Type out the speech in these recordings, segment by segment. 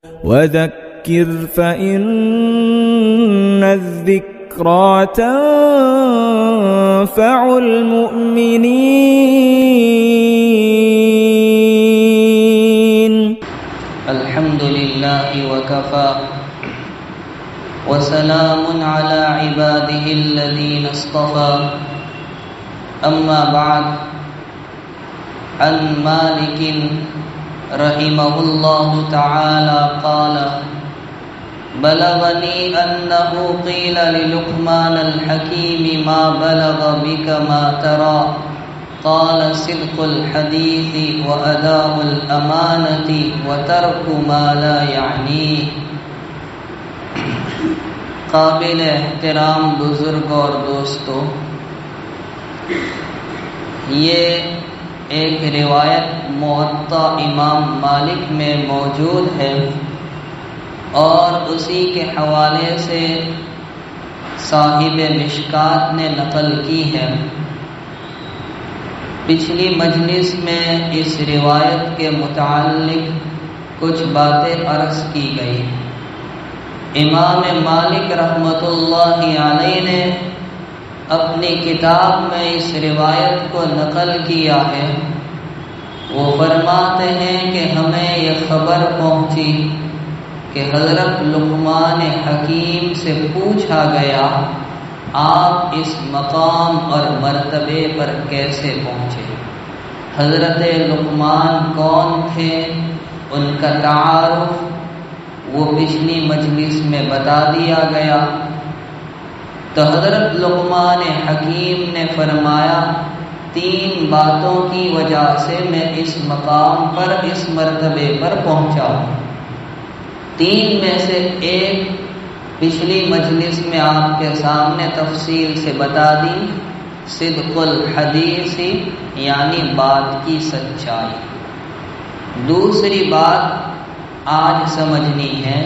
وذكر فإن الذكرى تنفع المؤمنين. الحمد لله وكفى وسلام على عباده الذين اصطفى. أما بعد. عن مالك رحمه الله تعالى قال: بلغني أنه قيل للقمان الحكيم ما بلغ بك ما ترى؟ قال: صدق الحديث وأداء الأمانة وترك ما لا يعنيه. قابل احترام بزرگ اور دوستو، یہ ایک روایت موطا امام مالک میں موجود ہے اور اسی کے حوالے سے صاحب مشکات نے نقل کی ہے۔ پچھلی مجلس میں اس روایت کے متعلق کچھ باتیں عرض کی گئی۔ امام مالک رحمۃ اللہ علیہ نے اپنی کتاب میں اس روایت کو نقل کیا ہے۔ وہ فرماتے ہیں کہ ہمیں یہ خبر پہنچی کہ حضرت لقمان حکیم سے پوچھا گیا، آپ اس مقام اور مرتبے پر کیسے پہنچے؟ حضرت لقمان کون تھے، ان کا تعارف وہ پچھلی مجلس میں بتا دیا گیا۔ تو حضرت لقمان حکیم نے فرمایا، 3 باتوں کی وجہ سے میں اس مقام پر، اس مرتبے پر پہنچا ہوں۔ 3 میں سے ایک پچھلی مجلس میں آپ کے سامنے تفصیل سے بتا دی، صدق الحدیث یعنی بات کی سچائی۔ دوسری بات آج سمجھنی ہے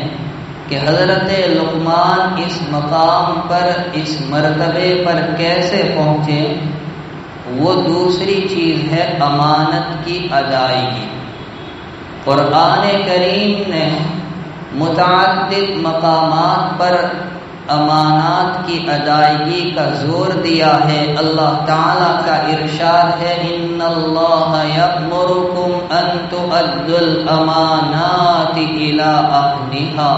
کہ حضرت لقمان اس مقام پر، اس مرتبے پر کیسے پہنچے۔ وہ دوسری چیز ہے امانت کی ادائیگی۔ قرآن کریم نے متعدد مقامات پر امانات کی ادائیگی کا زور دیا ہے۔ اللہ تعالیٰ کا ارشاد ہے، ان اللہ یأمرکم ان تؤدوا الامانات الی اہلہا۔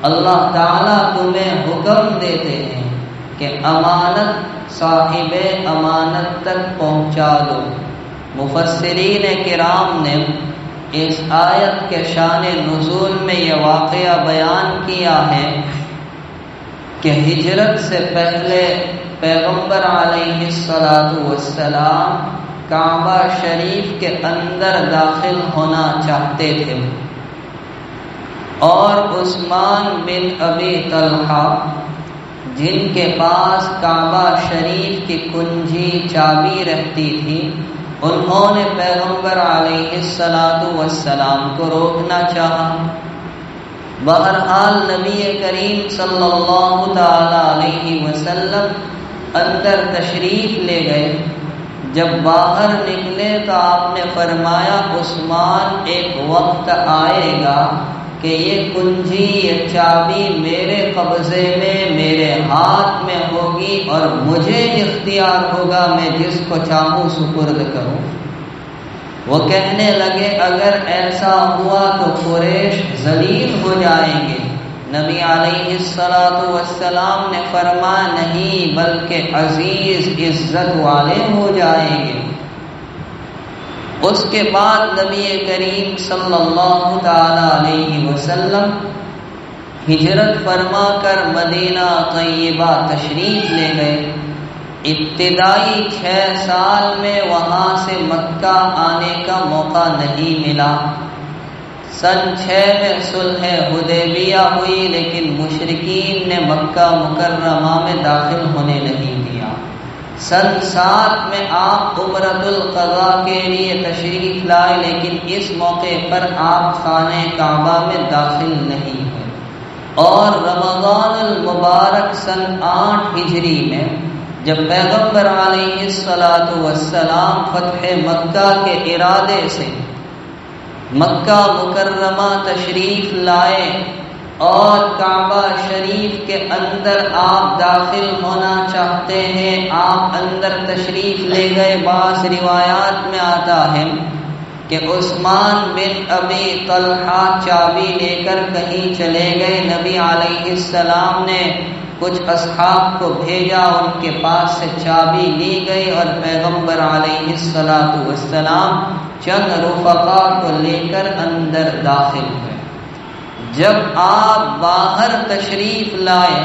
اللہ تعالیٰ تمہیں حکم دیتے ہیں کہ امانت صاحب امانت تک پہنچا دو۔ مفسرین کرام نے اس آیت کے شان نزول میں یہ واقعہ بیان کیا ہے کہ ہجرت سے پہلے پیغمبر علیہ السلام کعبہ شریف کے اندر داخل ہونا چاہتے تھے، اور عثمان بن ابی طلحہ جن کے پاس کعبہ شریف کی کنجی چابی رہتی تھی، انہوں نے پیغمبر علیہ السلام کو روکنا چاہا۔ بہرحال نبی کریم صلی اللہ تعالی علیہ وسلم اندر تشریف لے گئے۔ جب باہر نکلے تو آپ نے فرمایا، عثمان ایک وقت آئے گا کہ یہ کنجی، یہ چابی میرے قبضے میں، میرے ہاتھ میں ہوگی اور مجھے اختیار ہوگا، میں جس کو چاہوں سپرد کروں۔ وہ کہنے لگے، اگر ایسا ہوا تو قریش ذلیل ہو جائیں گے۔ نبی علیہ السلام نے فرمایا، نہیں بلکہ عزیز عزت والے ہو جائیں گے۔ اس کے بعد نبی کریم صلی اللہ تعالی علیہ وسلم ہجرت فرما کر مدینہ طیبہ تشریف لے گئے۔ ابتدائی 6 سال میں وہاں سے مکہ آنے کا موقع نہیں ملا۔ سن 6 میں صلح حدیبیہ ہوئی، لیکن مشرکین نے مکہ مکرمہ میں داخل ہونے نہیں دیا۔ سن 7 میں آپ عمرۃ القضاء کے لیے تشریف لائے، لیکن اس موقع پر آپ خانہ کعبہ میں داخل نہیں ہوئے۔ اور رمضان المبارک سن 8 ہجری میں جب پیغمبر علیہ السلام فتح مکہ کے ارادے سے مکہ مکرمہ تشریف لائے اور کعبہ شریف کے اندر آپ داخل ہونا چاہتے ہیں، آپ اندر تشریف لے گئے۔ بعض روایات میں آتا ہے کہ عثمان بن ابی طلحہ چابی لے کر کہیں چلے گئے، نبی علیہ السلام نے کچھ اصحاب کو بھیجا، ان کے پاس سے چابی لی گئی اور پیغمبر علیہ السلام چند رفقا کو لے کر اندر داخل ہوئے۔ جب آپ باہر تشریف لائے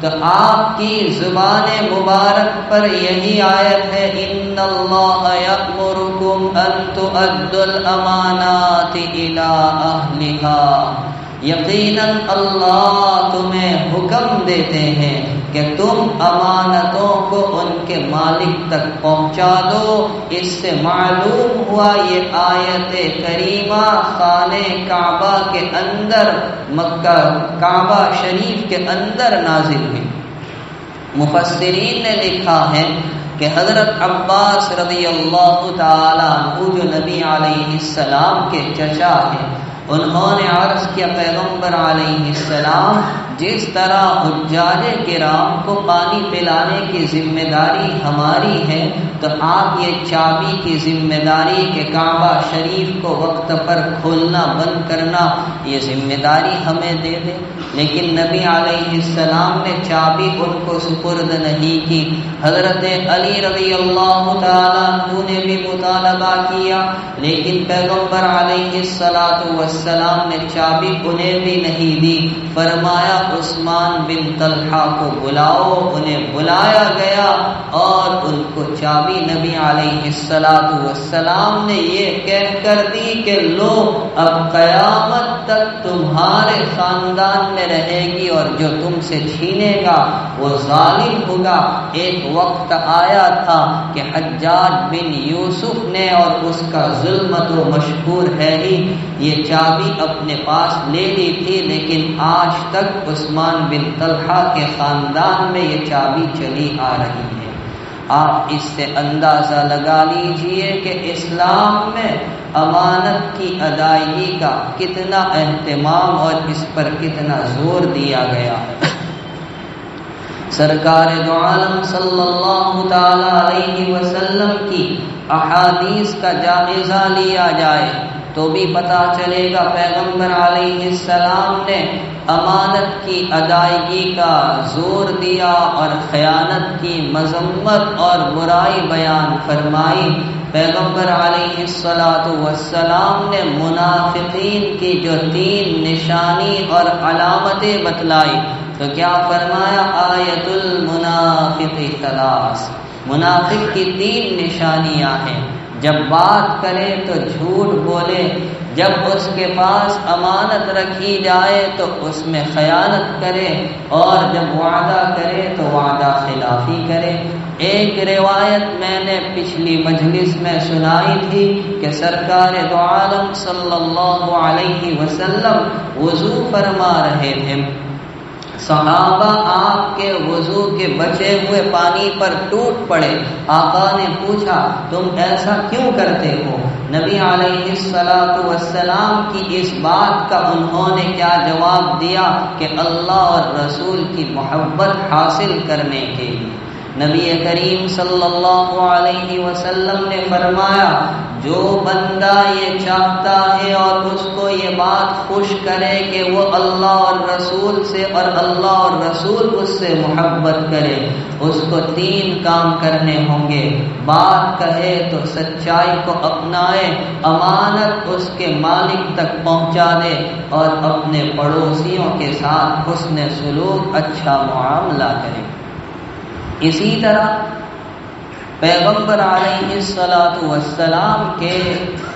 تو آپ کی زبان مبارک پر یہی آیت ہے، ان اللہ یأمرکم ان تؤدوا الامانات الی اہلها، یقیناً اللہ تمہیں حکم دیتے ہیں کہ تم امانتوں کو ان کے مالک تک پہنچا دو۔ اس سے معلوم ہوا یہ آیت کریمہ خانہ کعبہ کے اندر، مکہ کعبہ شریف کے اندر نازل ہوئی۔ مفسرین نے لکھا ہے کہ حضرت عباس رضی اللہ تعالیٰ عنہ جو نبی علیہ السلام کے چچا ہیں، انہوں نے عرض کیا پیغمبر علیہ السلام جس طرح حجاج کرام کو پانی پلانے کی ذمہ داری ہماری ہے تو آپ یہ چابی کی ذمہ داری کہ کعبہ شریف کو وقت پر کھولنا بند کرنا یہ ذمہ داری ہمیں دے دیں۔ لیکن نبی علیہ السلام نے چابی ان کو سپرد نہیں کی۔ حضرت علی رضی اللہ تعالیٰ عنہ نے بھی مطالبہ کیا، لیکن پیغمبر علیہ السلام نے چابی انہیں بھی نہیں دی۔ فرمایا عثمان بن طلحہ کو بلاؤ، انہیں بلایا گیا اور ان کو چابی نبی علیہ السلام نے یہ کہہ کر دی کہ لو اب قیامت تک تمہارے خاندان میں رہے گی اور جو تم سے چھینے گا وہ ظالم ہوگا۔ ایک وقت آیا تھا کہ حجاج بن یوسف نے، اور اس کا ظلم تو مشہور ہے ہی، یہ چابی اپنے پاس لے لی تھی، لیکن آج تک عثمان بن طلحہ کے خاندان میں یہ چابی چلی آ رہی ہے۔ آپ اس سے اندازہ لگا لیجئے کہ اسلام میں امانت کی ادائیگی کا کتنا اہتمام اور اس پر کتنا زور دیا گیا ہے۔ سرکار دو عالم صلی اللہ تعالی علیہ وسلم کی احادیث کا جائزہ لیا جائے تو بھی پتہ چلے گا پیغمبر علیہ السلام نے امانت کی ادائیگی کا زور دیا اور خیانت کی مذمت اور برائی بیان فرمائی۔ پیغمبر علیہ السلام نے منافقین کی جو 3 نشانی اور علامتیں بتلائی تو کیا فرمایا؟ آیت المنافق 3، منافق کی 3 نشانیاں ہیں۔ جب بات کرے تو جھوٹ بولے، جب اس کے پاس امانت رکھی جائے تو اس میں خیانت کرے، اور جب وعدہ کرے تو وعدہ خلافی کرے۔ ایک روایت میں نے پچھلی مجلس میں سنائی تھی کہ سرکار دو عالم صلی اللہ علیہ وسلم وضو فرما رہے تھے، صحابہ آپ کے وضو کے بچے ہوئے پانی پر ٹوٹ پڑے۔ آقا نے پوچھا تم ایسا کیوں کرتے ہو؟ نبی علیہ السلام کی اس بات کا انہوں نے کیا جواب دیا کہ اللہ اور رسول کی محبت حاصل کرنے کے لیے۔ نبی کریم صلی اللہ علیہ وسلم نے فرمایا جو بندہ یہ چاہتا ہے اور اس کو یہ بات خوش کرے کہ وہ اللہ اور رسول سے اور اللہ اور رسول اس سے محبت کرے، اس کو 3 کام کرنے ہوں گے۔ بات کہے تو سچائی کو اپنائے، امانت اس کے مالک تک پہنچا دے، اور اپنے پڑوسیوں کے ساتھ حسن سلوک، اچھا معاملہ کرے۔ اسی طرح پیغمبر علیہ السلام کے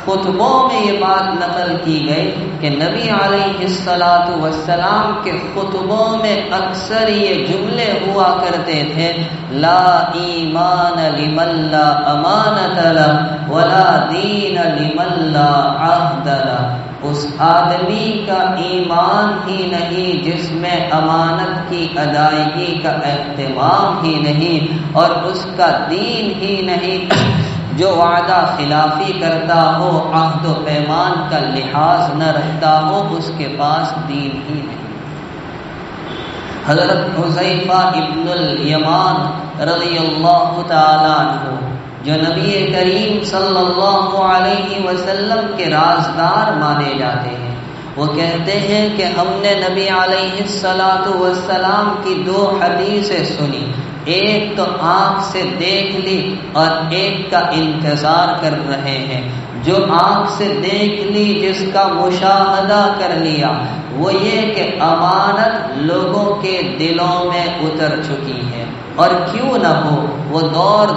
خطبوں میں یہ بات نقل کی گئی کہ نبی علیہ السلام کے خطبوں میں اکثر یہ جملے ہوا کرتے تھے، لا ایمان لمن لا امانت له ولا دین لمن لا عہد له۔ اس آدمی کا ایمان ہی نہیں جس میں امانت کی ادائیگی کا اہتمام ہی نہیں، اور اس کا دین ہی نہیں جو وعدہ خلافی کرتا ہو، عہد و پیمان کا لحاظ نہ رکھتا ہو، اس کے پاس دین ہی نہیں۔ حضرت حذیفہ ابن الیمان رضی اللہ تعالیٰ عنہ جو نبی کریم صلی اللہ علیہ وسلم کے رازدار مانے جاتے ہیں، وہ کہتے ہیں کہ ہم نے نبی علیہ السلام کی 2 حدیثیں سنی، ایک تو آنکھ سے دیکھ لی اور ایک کا انتظار کر رہے ہیں۔ جو آنکھ سے دیکھ لی، جس کا مشاہدہ کر لیا، وہ یہ کہ امانت لوگوں کے دلوں میں اتر چکی ہے، اور کیوں نہ ہو، وہ دور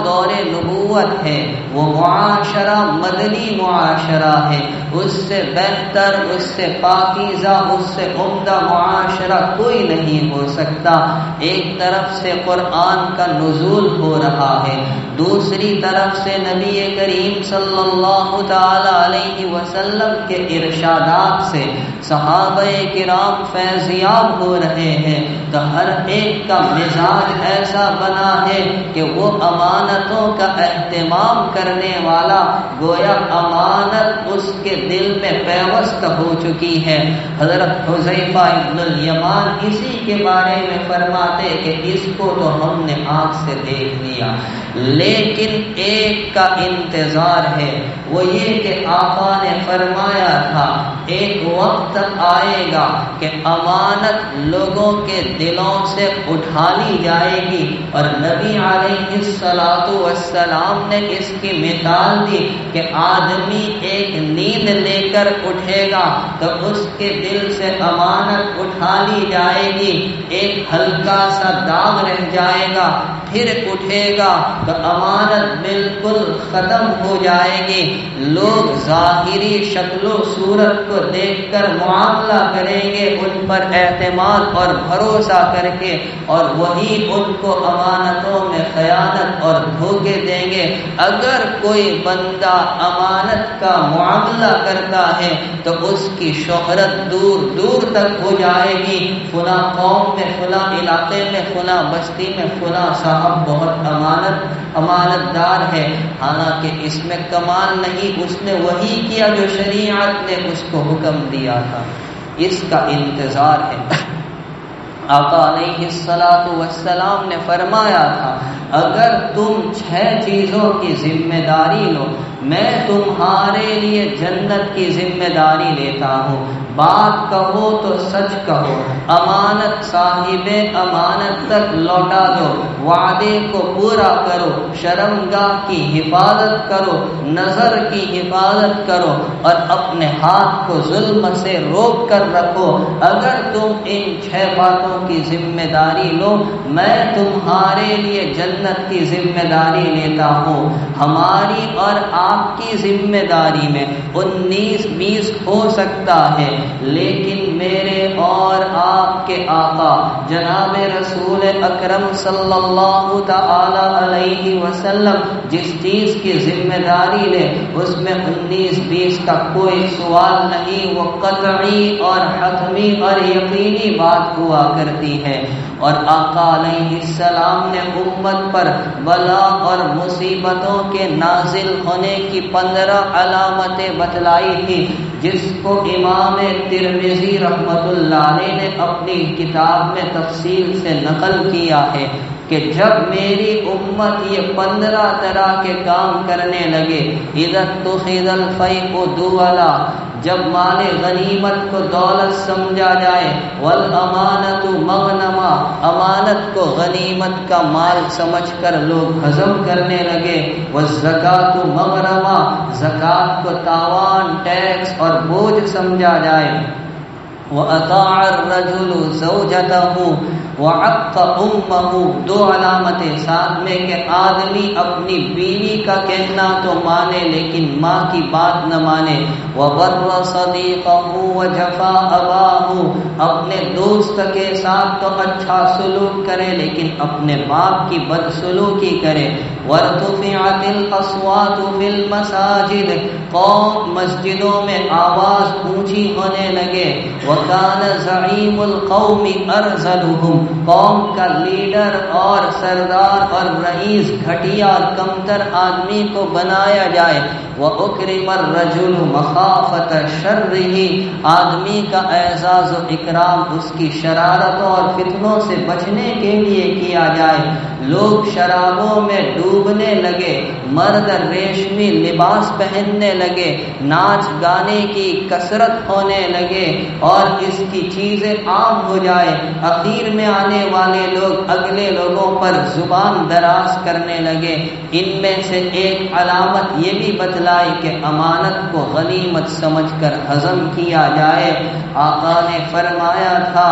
نبوت ہے، وہ معاشرہ مدنی معاشرہ ہے، اس سے بہتر، اس سے پاکیزہ، اس سے عمدہ معاشرہ کوئی نہیں ہو سکتا۔ ایک طرف سے قرآن کا نزول ہو رہا ہے، دوسری طرف سے نبی کریم صلی اللہ تعالی علیہ وسلم کے ارشادات سے صحابہ کرام فیضیاب ہو رہے ہیں، تو ہر ایک کا مزاج ایسا بنا ہے کہ وہ امانتوں کا اہتمام کرنے والا، گویا امانت اس کے دل میں پیوست ہو چکی ہے۔ حضرت حذیفہ ابن الیمان اسی کے بارے میں فرماتے کہ اس کو تو ہم نے آنکھ سے دیکھ لیا، لیکن ایک کا انتظار ہے، وہ یہ کہ آقا نے فرمایا تھا ایک وقت آئے گا کہ امانت لوگوں کے دلوں سے اٹھا لی جائے گی، اور نبی علیہ السلام نے اس کی مثال دی کہ آدمی ایک نیند لے کر اٹھے گا تو اس کے دل سے امانت اٹھا لی جائے گی، ایک ہلکا سا داغ رہ جائے گا، پھر اٹھے گا تو امانت بالکل ختم ہو جائے گی، لوگ ظاہری شکل و صورت کو دیکھ کر معاملہ کریں گے، ان پر اعتماد اور بھروسہ کر کے، اور وہی ان کو امانتوں میں خیانت اور دھوکے دیں گے۔ اگر کوئی بندہ امانت کا معاملہ کرتا ہے تو اس کی شہرت دور دور تک ہو جائے گی، فلاں قوم میں، فلاں علاقے میں، فلاں بستی میں فلاں صاحب بہت امانت دار ہے، حالانکہ اس میں کمال نہیں، اس نے وہی کیا جو شریعت نے اس کو حکم دیا تھا، اس کا انتظار ہے۔ آقا علیہ السلام نے فرمایا تھا اگر تم 6 چیزوں کی ذمہ داری لو، میں تمہارے لیے جنت کی ذمہ داری لیتا ہوں۔ بات کہو تو سچ کہو، امانت صاحب امانت تک لوٹا دو، وعدے کو پورا کرو، شرمگاہ کی حفاظت کرو، نظر کی حفاظت کرو، اور اپنے ہاتھ کو ظلم سے روک کر رکھو۔ اگر تم ان 6 باتوں کی ذمہ داری لو، میں تمہارے لیے جنت کی ذمہ داری لیتا ہوں۔ ہماری اور آپ کی ذمہ داری میں 19-20 ہو سکتا ہے، لیکن میرے اور آپ کے آقا جناب رسول اکرم صلی اللہ تعالی علیہ وسلم جس چیز کی ذمہ داری لے، اس میں 19-20 کا کوئی سوال نہیں، وہ قطعی اور حتمی اور یقینی بات ہوا کرتی ہے۔ اور آقا علیہ السلام نے امت پر بلا اور مصیبتوں کے نازل ہونے کی 15 علامتیں بتلائی تھی، جس کو امام ترمذی رحمۃ اللہ علیہ نے اپنی کتاب میں تفصیل سے نقل کیا ہے کہ جب میری امت یہ 15 طرح کے کام کرنے لگے، اذا اتخذ الفیء دولا، جب مال غنیمت کو دولت سمجھا جائے، والامانت مغنما، امانت کو غنیمت کا مال سمجھ کر لوگ ہضم کرنے لگے، والزکات مغرما، زکات کو تاوان، ٹیکس اور بوجھ سمجھا جائے، وَأَطَاعَ الرَّجُلُ زَوْجَتَهُ وَعَقَّ أُمَّهُ، 2 علامتیں ساتھ میں کہ آدمی اپنی بیوی کا کہنا تو مانے لیکن ماں کی بات نہ مانے، وَبَرَّ صَدِيقَهُ وَجَفَا أَبَاهُ، اباہو، اپنے دوست کے ساتھ تو اچھا سلوک کرے لیکن اپنے باپ کی بدسلوکی کرے۔ وَارْتُفِعَتِ الْأَصْوَاتُ فِي الْمَسَاجِدِ، قوم مسجدوں میں آواز اونچی ہونے لگے۔ وَكَانَ زَعِيمُ الْقَوْمِ أَرْذَلُهُمْ، قوم کا لیڈر اور سردار اور رئیس گھٹیا اور کمتر آدمی کو بنایا جائے۔ وَأُكْرِمَ الرَّجُلُ مَخَافَةَ شَرِّهِ، آدمی کا اعزاز و اکرام اس کی شرارتوں اور فتنوں سے بچنے کے لیے کیا جائے۔ لوگ شرابوں میں ڈوبنے لگے، مرد ریشمی لباس پہننے لگے، ناچ گانے کی کثرت ہونے لگے اور اس کی چیزیں عام ہو جائے۔ اخیر میں آنے والے لوگ اگلے لوگوں پر زبان دراز کرنے لگے۔ ان میں سے ایک علامت یہ بھی بتلائی کہ امانت کو غنیمت سمجھ کر ہضم کیا جائے۔ آقا نے فرمایا تھا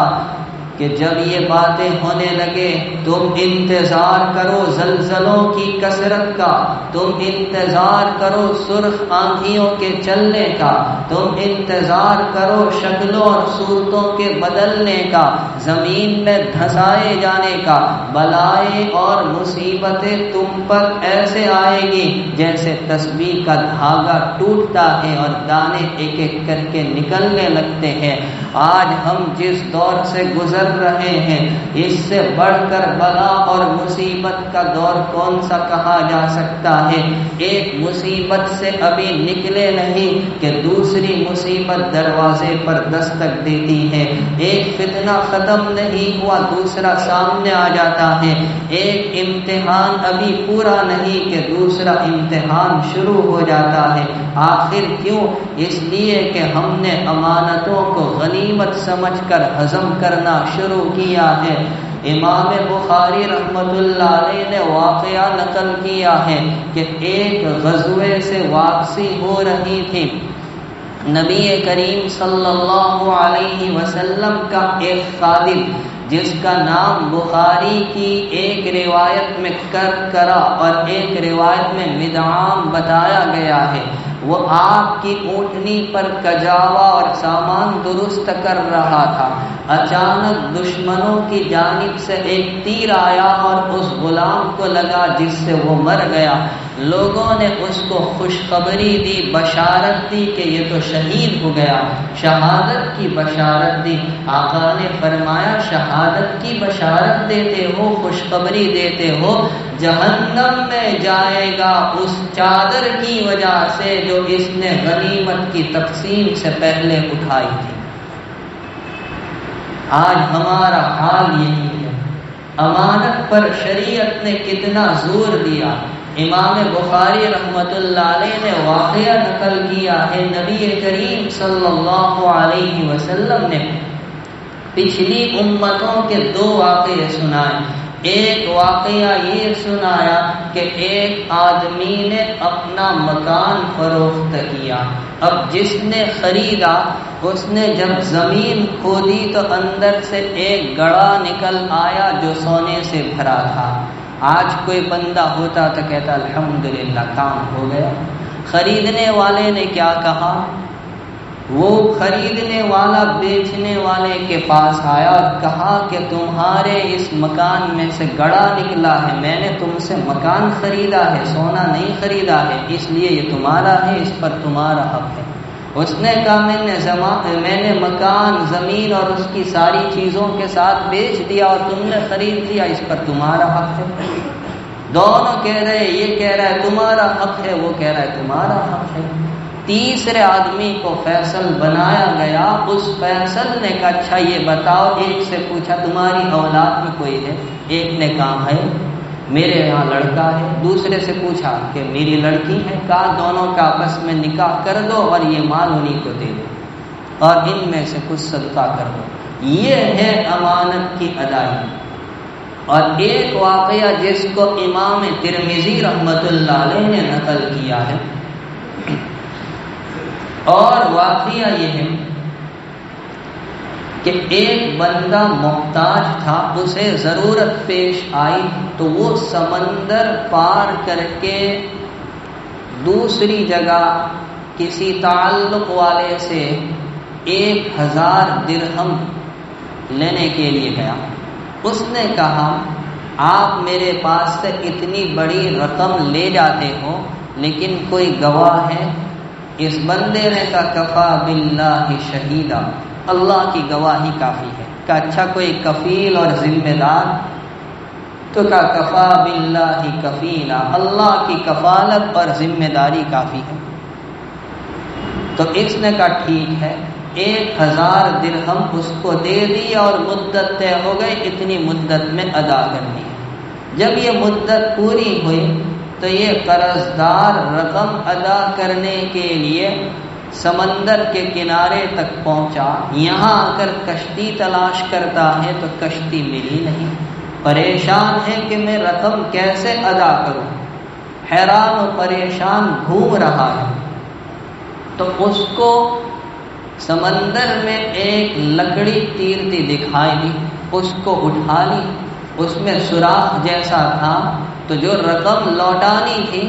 کہ جب یہ باتیں ہونے لگے تم انتظار کرو زلزلوں کی کثرت کا، تم انتظار کرو سرخ آندھیوں کے چلنے کا، تم انتظار کرو شکلوں اور صورتوں کے بدلنے کا، زمین میں دھسائے جانے کا۔ بلائیں اور مصیبتیں تم پر ایسے آئے گی جیسے تسبیح کا دھاگا ٹوٹتا ہے اور دانے ایک ایک کر کے نکلنے لگتے ہیں۔ آج ہم جس دور سے گزر رہے ہیں اس سے بڑھ کر بلا اور مصیبت کا دور کون سا کہا جا سکتا ہے؟ ایک مصیبت سے ابھی نکلے نہیں کہ دوسری مصیبت دروازے پر دستک دیتی ہے۔ ایک فتنہ ختم نہیں ہوا دوسرا سامنے آ جاتا ہے۔ ایک امتحان ابھی پورا نہیں کہ دوسرا امتحان شروع ہو جاتا ہے۔ آخر کیوں؟ اس لیے کہ ہم نے امانتوں کو غنیمت سمجھ کر ہضم کرنا شروع کیا ہے۔ امام بخاری رحمت اللہ علیہ نے واقعہ نقل کیا ہے کہ ایک غزوے سے واپسی ہو رہی تھی۔ نبی کریم صلی اللہ علیہ وسلم کا ایک خادم جس کا نام بخاری کی ایک روایت میں کرکرا اور ایک روایت میں مدعام بتایا گیا ہے، وہ آپ کی اونٹنی پر کجاوا اور سامان درست کر رہا تھا۔ اچانک دشمنوں کی جانب سے ایک تیر آیا اور اس غلام کو لگا جس سے وہ مر گیا۔ لوگوں نے اس کو خوشخبری دی، بشارت دی کہ یہ تو شہید ہو گیا، شہادت کی بشارت دی۔ آقا نے فرمایا شہادت کی بشارت دیتے ہو، خوشخبری دیتے ہو، جہنم میں جائے گا اس چادر کی وجہ سے جو اس نے غنیمت کی تقسیم سے پہلے اٹھائی تھی۔ آج ہمارا حال یہی ہے۔ امانت پر شریعت نے کتنا زور دیا۔ امام بخاری رحمت اللہ علیہ نے واقعہ نقل کیا ہے، نبی کریم صلی اللہ علیہ وسلم نے پچھلی امتوں کے دو واقعے سنائے۔ ایک واقعہ یہ سنایا کہ ایک آدمی نے اپنا مکان فروخت کیا۔ اب جس نے خریدا اس نے جب زمین کھودی تو اندر سے ایک گڑھا نکل آیا جو سونے سے بھرا تھا۔ آج کوئی بندہ ہوتا تو کہتا الحمدللہ کام ہو گیا۔ خریدنے والے نے کیا کہا؟ وہ خریدنے والا بیچنے والے کے پاس آیا اور کہا کہ تمہارے اس مکان میں سے گڑھا نکلا ہے، میں نے تم سے مکان خریدا ہے، سونا نہیں خریدا ہے، اس لیے یہ تمہارا ہے، اس پر تمہارا حق ہے۔ اس نے کہا میں نے مکان، زمین اور اس کی ساری چیزوں کے ساتھ بیچ دیا اور تم نے خرید لیا، اس پر تمہارا حق ہے۔ دونوں کہہ رہے، یہ کہہ رہا ہے تمہارا حق ہے، وہ کہہ رہا ہے تمہارا حق ہے۔ تیسرے آدمی کو فیصل بنایا گیا۔ اس فیصل نے کہا اچھا یہ بتاؤ، ایک سے پوچھا تمہاری اولاد میں کوئی ہے؟ ایک نے کہا ہے، میرے یہاں لڑکا ہے۔ دوسرے سے پوچھا کہ میری لڑکی ہے؟ کہا دونوں کا آپس میں نکاح کر دو اور یہ مال انہیں کو دے دو اور ان میں سے کچھ صدقہ کر دو۔ یہ ہے امانت کی ادائیگی۔ اور ایک واقعہ جس کو امام ترمذی رحمت اللہ علیہ نے نقل کیا ہے، اور واقعہ یہ ہے کہ ایک بندہ محتاج تھا، اسے ضرورت پیش آئی تو وہ سمندر پار کر کے دوسری جگہ کسی تعلق والے سے 1000 درہم لینے کے لیے گیا. اس نے کہا آپ میرے پاس سے اتنی بڑی رقم لے جاتے ہو لیکن کوئی گواہ ہے؟ اس بندے نے کہا کفا باللہ شہیدا، اللہ کی گواہی کافی ہے. کہ اچھا کوئی کفیل اور ذمہ دار؟ تو کہا کفا باللہ کفیلا، اللہ کی کفالت اور ذمہ داری کافی ہے. تو اس نے کہا ٹھیک ہے، 1000 درہم اس کو دے دی اور مدت طے ہو گئی، اتنی مدت میں ادا کرنی ہے. جب یہ مدت پوری ہوئی تو یہ قرض دار رقم ادا کرنے کے لیے سمندر کے کنارے تک پہنچا. یہاں آ کر کشتی تلاش کرتا ہے تو کشتی ملی نہیں. پریشان ہے کہ میں رقم کیسے ادا کروں، حیران و پریشان گھوم رہا ہے. تو اس کو سمندر میں ایک لکڑی تیرتی دکھائی دی، اس کو اٹھا لی. اس میں سوراخ جیسا تھا تو جو رقم لوٹانی تھی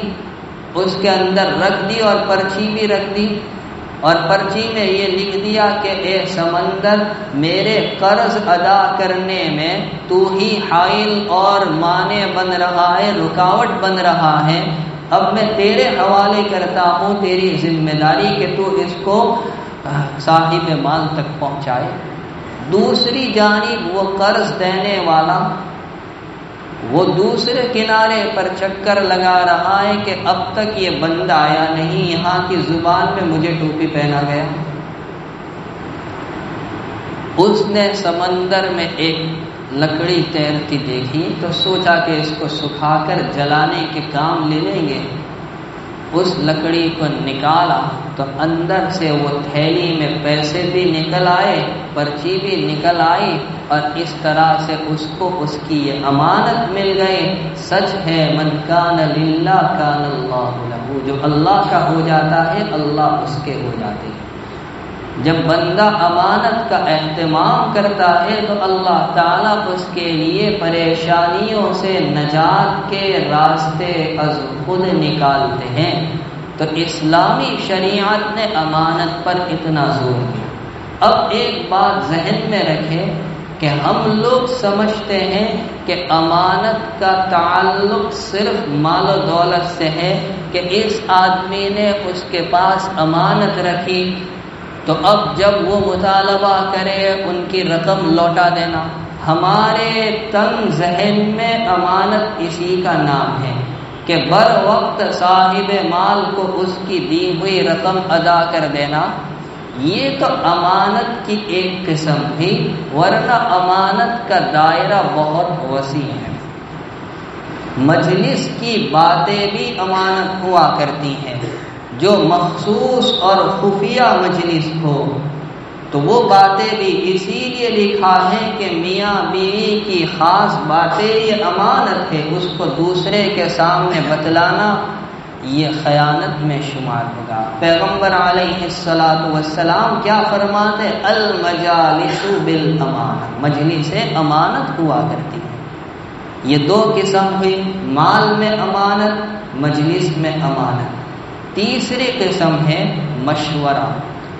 اس کے اندر رکھ دی اور پرچی بھی رکھ دی. اور پرچی میں یہ لکھ دیا کہ اے سمندر، میرے قرض ادا کرنے میں تو ہی حائل اور مانع بن رہا ہے، رکاوٹ بن رہا ہے. اب میں تیرے حوالے کرتا ہوں، تیری ذمہ داری کہ تو اس کو صاحب مال تک پہنچائے. دوسری جانب وہ قرض دینے والا وہ دوسرے کنارے پر چکر لگا رہا ہے کہ اب تک یہ بندہ آیا نہیں، یہاں کی زبان میں مجھے ٹوپی پہنا گیا. اس نے سمندر میں ایک لکڑی تیرتی دیکھی تو سوچا کہ اس کو سکھا کر جلانے کے کام لے لیں گے. اس لکڑی کو نکالا تو اندر سے وہ تھیلی میں پیسے بھی نکل آئے، پرچی بھی نکل آئی، اور اس طرح سے اس کو اس کی یہ امانت مل گئی. سچ ہے من کان للہ کان اللہ لہ، جو اللہ کا ہو جاتا ہے اللہ اس کے ہو جاتے ہیں. جب بندہ امانت کا اہتمام کرتا ہے تو اللہ تعالیٰ اس کے لیے پریشانیوں سے نجات کے راستے از خود نکالتے ہیں. تو اسلامی شریعت نے امانت پر اتنا زور دیا. اب ایک بات ذہن میں رکھیں کہ ہم لوگ سمجھتے ہیں کہ امانت کا تعلق صرف مال و دولت سے ہے، کہ اس آدمی نے اس کے پاس امانت رکھی تو اب جب وہ مطالبہ کرے ان کی رقم لوٹا دینا. ہمارے تنگ ذہن میں امانت اسی کا نام ہے کہ بر وقت صاحب مال کو اس کی دی ہوئی رقم ادا کر دینا. یہ تو امانت کی ایک قسم تھی، ورنہ امانت کا دائرہ بہت وسیع ہے. مجلس کی باتیں بھی امانت ہوا کرتی ہیں. جو مخصوص اور خفیہ مجلس ہو تو وہ باتیں بھی اسی لیے لکھا ہے کہ میاں بیوی کی خاص باتیں یہ امانت ہے، اس کو دوسرے کے سامنے بتلانا یہ خیانت میں شمار ہوگا. پیغمبر علیہ السلام کیا فرماتے؟ المجالس بالامانہ، مجلس امانت ہوا کرتی ہے. یہ دو قسم ہوئی، مال میں امانت، مجلس میں امانت. تیسری قسم ہے مشورہ،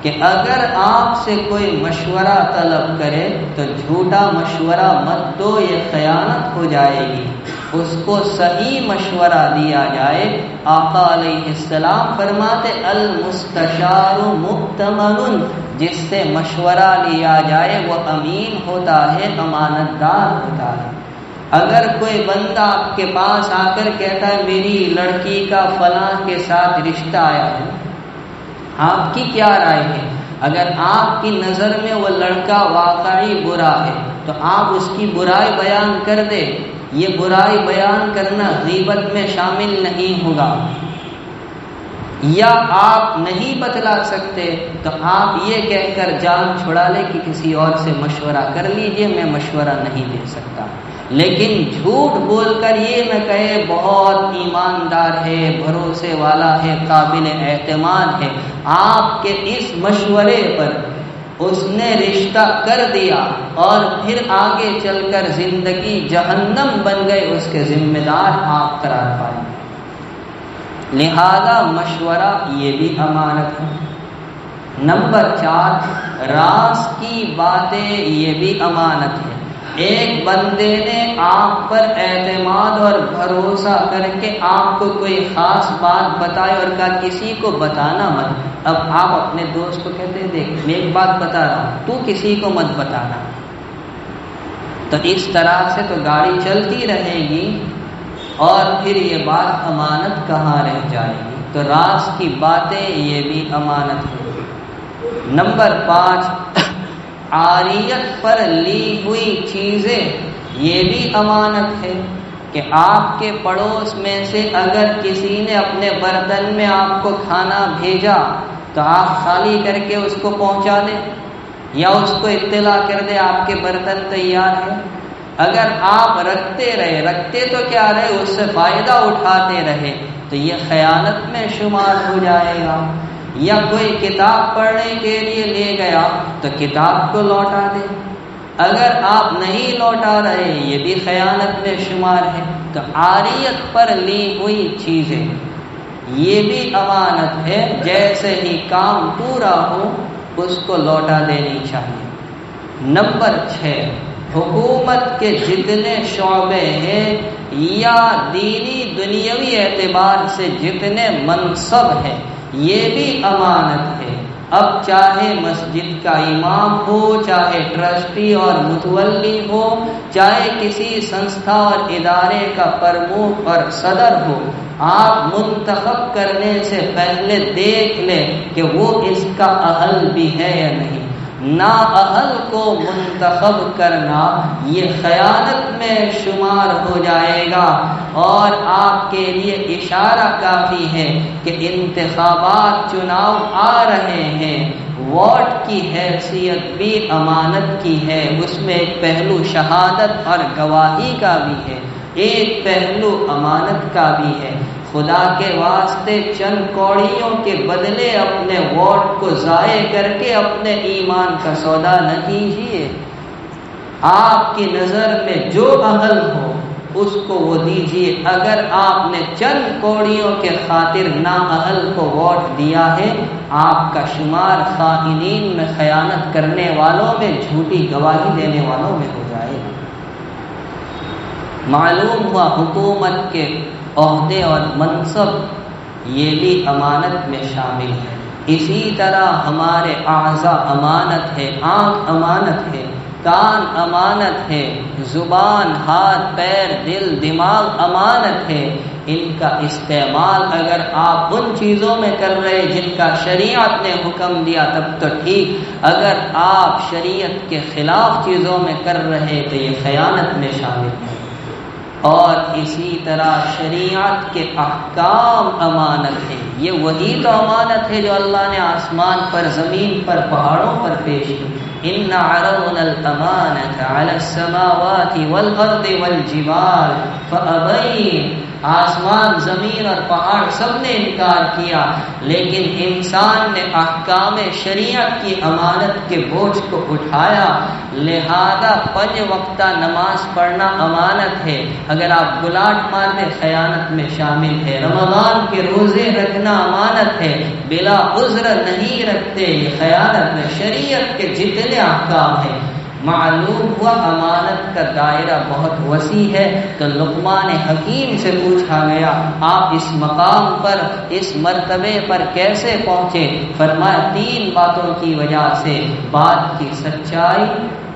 کہ اگر آپ سے کوئی مشورہ طلب کرے تو جھوٹا مشورہ مت دو، یہ خیانت ہو جائے گی. اس کو صحیح مشورہ دیا جائے. آقا علیہ السلام فرماتے المستشار مؤتمن، جس سے مشورہ لیا جائے وہ امین ہوتا ہے، امانت دار ہوتا ہے. اگر کوئی بندہ آپ کے پاس آ کر کہتا ہے میری لڑکی کا فلاں کے ساتھ رشتہ آیا ہے، آپ کی کیا رائے ہے؟ اگر آپ کی نظر میں وہ لڑکا واقعی برا ہے تو آپ اس کی برائی بیان کر دے. یہ برائی بیان کرنا غیبت میں شامل نہیں ہوگا. یا آپ نہیں بتلا سکتے تو آپ یہ کہہ کر جان چھڑا لے کہ کسی اور سے مشورہ کر لیجئے، میں مشورہ نہیں دے سکتا. لیکن جھوٹ بول کر یہ نہ کہے بہت ایماندار ہے، بھروسے والا ہے، قابل اعتماد ہے، آپ کے اس مشورے پر اس نے رشتہ کر دیا اور پھر آگے چل کر زندگی جہنم بن گئے، اس کے ذمہ دار آپ قرار پائیں. لہذا مشورہ یہ بھی امانت ہے. نمبر 4 راز کی باتیں یہ بھی امانت ہے۔ ایک بندے نے آپ پر اعتماد اور بھروسہ کر کے آپ کو کوئی خاص بات بتائی اور کہا کسی کو بتانا مت۔ اب آپ اپنے دوست کو کہتے ہیں دیکھ میں ایک بات بتا رہا ہوں تو کسی کو مت بتانا، تو اس طرح سے تو گاڑی چلتی رہے گی اور پھر یہ بات امانت کہاں رہ جائے گی۔ تو راز کی باتیں یہ بھی امانت ہے۔ نمبر 5، عاریت پر لی ہوئی چیزیں یہ بھی امانت ہے کہ آپ کے پڑوس میں سے اگر کسی نے اپنے برتن میں آپ کو کھانا بھیجا تو آپ خالی کر کے اس کو پہنچا دیں یا اس کو اطلاع کر دیں آپ کے برتن تیار ہے۔ اگر آپ رکھتے تو کیا رہے اس سے فائدہ اٹھاتے رہے تو یہ خیانت میں شمار ہو جائے گا۔ یا کوئی کتاب پڑھنے کے لیے لے گیا تو کتاب کو لوٹا دے، اگر آپ نہیں لوٹا رہے یہ بھی خیانت میں شمار ہے۔ تو عاریت پر لی ہوئی چیزیں یہ بھی امانت ہے، جیسے ہی کام پورا ہو اس کو لوٹا دینی چاہیے۔ نمبر 6، حکومت کے جتنے شعبے ہیں یا دینی دنیاوی اعتبار سے جتنے منصب ہیں یہ بھی امانت ہے۔ اب چاہے مسجد کا امام ہو، چاہے ٹرسٹی اور متولی ہو، چاہے کسی سنستھا اور ادارے کا پرمکھ اور صدر ہو، آپ منتخب کرنے سے پہلے دیکھ لیں کہ وہ اس کا اہل بھی ہے یا نہیں۔ نااہل کو منتخب کرنا یہ خیانت میں شمار ہو جائے گا، اور آپ کے لیے اشارہ کافی ہے کہ انتخابات چناؤ آ رہے ہیں، ووٹ کی حیثیت بھی امانت کی ہے، اس میں ایک پہلو شہادت اور گواہی کا بھی ہے، ایک پہلو امانت کا بھی ہے۔ خدا کے واسطے چند کوڑیوں کے بدلے اپنے ووٹ کو ضائع کر کے اپنے ایمان کا سودا نہ کیجیے۔ آپ کی نظر میں جو اہل ہو اس کو وہ دیجیے۔ اگر آپ نے چند کوڑیوں کے خاطر نااہل کو ووٹ دیا ہے، آپ کا شمار خائنین میں، خیانت کرنے والوں میں، جھوٹی گواہی دینے والوں میں ہو جائے گا۔ معلوم ہوا حکومت کے عہدے اور منصب یہ بھی امانت میں شامل ہے۔ اسی طرح ہمارے اعضاء امانت ہے، آنکھ امانت ہے، کان امانت ہے، زبان، ہاتھ، پیر، دل، دماغ امانت ہے۔ ان کا استعمال اگر آپ ان چیزوں میں کر رہے جن کا شریعت نے حکم دیا تب تو ٹھیک، اگر آپ شریعت کے خلاف چیزوں میں کر رہے تو یہ خیانت میں شامل ہے۔ اور اسی طرح شریعت کے احکام امانت ہے، یہ وہی تو امانت ہے جو اللہ نے آسمان پر، زمین پر، پہاڑوں پر پیش کی۔ ان عرضنا الامانۃ علی السماوات والارض والجبال فابین، آسمان، زمین اور پہاڑ سب نے انکار کیا، لیکن انسان نے احکام شریعت کی امانت کے بوجھ کو اٹھایا، لہذا 5 وقتہ نماز پڑھنا امانت ہے، اگر آپ گلاٹ مارنے خیانت میں شامل ہے۔ رمضان کے روزے رکھنا امانت ہے، بلا عذر نہیں رکھتے یہ خیانت میں۔ شریعت کے جتنے احکام ہیں، معلوم ہوا امانت کا دائرہ بہت وسیع ہے۔ تو لقمان حکیم سے پوچھا گیا آپ اس مقام پر، اس مرتبے پر کیسے پہنچے؟ فرمایا 3 باتوں کی وجہ سے، بات کی سچائی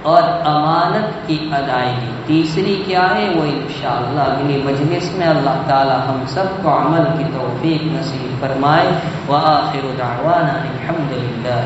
اور امانت کی ادائیگی۔ تیسری کیا ہے وہ انشاءاللہ اگلی مجلس میں اللہ تعالی ہم سب کو عمل کی توفیق نصیب فرمائے۔ وآخر دعوانا الحمدللہ۔